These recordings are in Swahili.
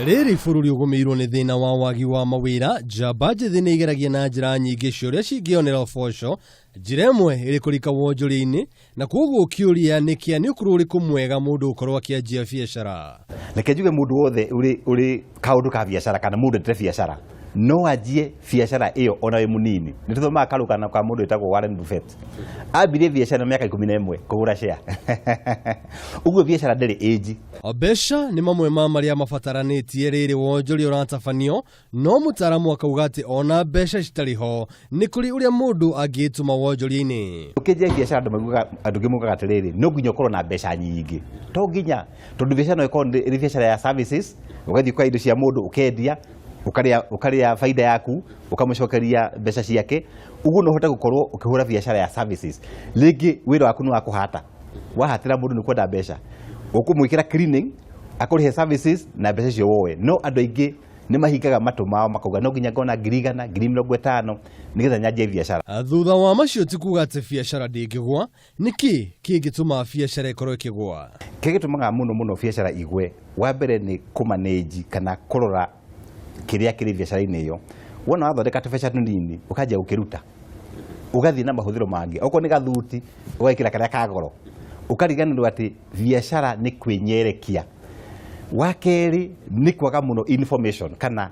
Rĩrĩ bũrũri ũgũmĩirwo nĩ thĩna wa wagi wa mawĩra, njamba njĩthĩ nĩ igeragia na njĩra nyingĩ ciũria cingĩonera ũboco, njĩra ĩmwe ĩrĩ kũrika wonjoria-inĩ, na koguo kĩũria nĩkĩa nĩ ũkũrũ ũrĩkũ mwega mũndũ ũkorwo akĩanjia biacara. Reke njuge mũndũ wothe ũrĩ kaũndũ ka biacara kana mũndũ ndĩre biacara no anjie biacara ĩyo ona wĩ mũnini. Nĩ tũthomaga karũgano ka mũndũ wĩtagwo Warren Buffett. Ambirie biacara mĩaka 11 kũgũra share. Ũguo biacara ndĩrĩ age. Mbeca nĩ mamwe ma marĩa mabataranĩtie rĩrĩ wonjoria ũratabanio, no mũtaaramu akauga atĩ ona mbeca citarĩ ho nĩ kũrĩ ũrĩa mũndũ angĩtuma wonjoria-inĩ. Ũkĩnjia biacara andũ ngĩmugaga atĩrĩrĩ, no nginya ũkorwo na mbeca nyingĩ. To nginya, tondũ biacara no ĩkorwo ĩrĩ biacara ya services, ũgathiĩ kwa indo cia mũndũ ũkendia, ukaria faida yaku, ukamũcokeria mbeca ciake. Uguo no hote gũkorwo ũkĩhũra biacara ya services. Rĩngĩ wĩra waku nĩ wa kũhata. Wahatĩra mũndũ nĩ kwenda mbeca. Ũkũmwĩkĩra cleaning, akũrĩhe services na mbeca icio wowe. No andũ aingĩ nĩ mahingaga matũ mao makauga no nginya ngona 100,000, 50,000 nĩgetha nyanjie biacara. Thutha wa macio ti kuga atĩ biacara ndĩngĩgwa, nĩkĩ kĩngĩtũma biacara ĩkorwo ĩkĩgwa? Kĩgĩtũmaga mũno biacara igwe, wa mbere nĩ kũmanage kana kũrora kiria kĩrĩ biacara-inĩ ĩyo. Wona wathondeka tũbeca tũnini ũkanjia gũkĩruta, ũgathiĩ na mahũthĩro mangĩ. Okorwo nĩ gathuti ũgekĩra karĩa ka goro, ũkariganĩrwo atĩ biacara nĩ kwĩnyerekia. Wa kerĩ nĩ kwaga mũno information kana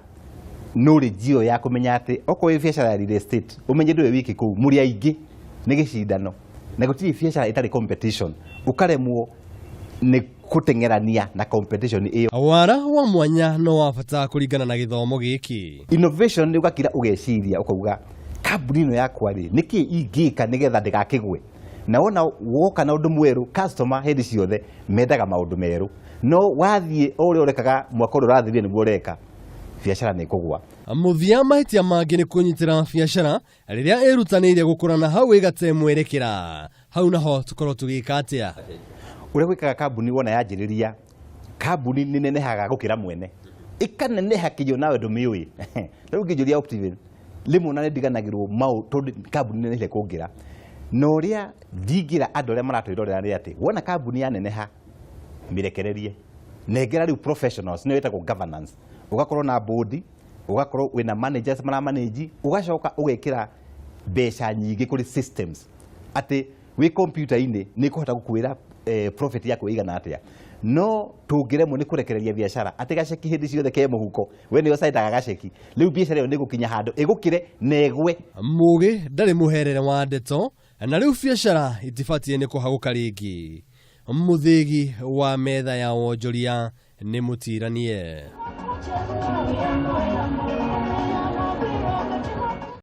knowledge ĩyo ya kũmenya atĩ okorwo wĩ biacara ya real estate ũmenye ndũrĩ wiki kũu, mũrĩ aingĩ nĩ gĩcindano na gũtirĩ biacara ĩtarĩ competition, ũkaremwo nĩ kũtengerania na competition ĩyo. Wara wa mwanya no wa bata kũringana na gĩthomo gĩkĩ. Innovation nĩ ũgakira ũgeciria ũkauga kambuni ĩno yakwa rĩ nĩkĩ ingĩka nĩgetha ndĩgakĩgwe. Na wona woka na ũndũ mwerũ, customer hĩndĩ ciothe mendaga maũndũ merũ. No wathiĩ o ũrĩa ũrekaga mwaka ũrĩa ũrathirire nĩguo ũreka, biacara nĩ kũgwa. Mũthia mahĩtia mangĩ nĩ kũnyitĩra biacara rĩrĩa ĩrutanĩire gũkũra na hau ĩgate mwerekera. Hau naho tũkorwo tũgĩka atĩa? Ũrĩa gwĩkaga kambuni wona yanjĩrĩria, kambuni nĩ nenehaga gũkĩra mwene. Ĩkaneneha kĩnyo nawe ndũmĩũĩ. Rĩu ngĩnjũria optimism, rĩmwe na ndiganagĩrwo tondũ kambuni nenehire kũngĩra. Na ũrĩa ndingĩra andũ arĩa maratwĩrorera nĩ atĩ wona kambuni yaneneha mĩrekererie, nengera rĩu professionals nĩ wĩtagwo governance. Ũgakorwo na board, ũgakorwo wĩna managers maramanage, ũgacoka ũgekĩra mbeca nyingĩ kũrĩ systems. Atĩ wĩ computer-inĩ nĩ kũhota gũkwĩra profit yako ĩigana atĩa. No tũngĩremwo nĩ kũrekereria biacara atĩ gaceki hĩndĩ ciothe ke mũhuko, we nĩyo caitaga gaceki. Rĩu biacara ĩyo nĩ gũkinya handũ ĩgũkire na ĩgwe. Mũgĩ ndarĩ mũherere wa ndeto, na rĩu biacara itibatiĩ nĩ kũhagũka rĩngĩ. Mũthĩgi wa metha ya wonjoria nĩ mũtiranie.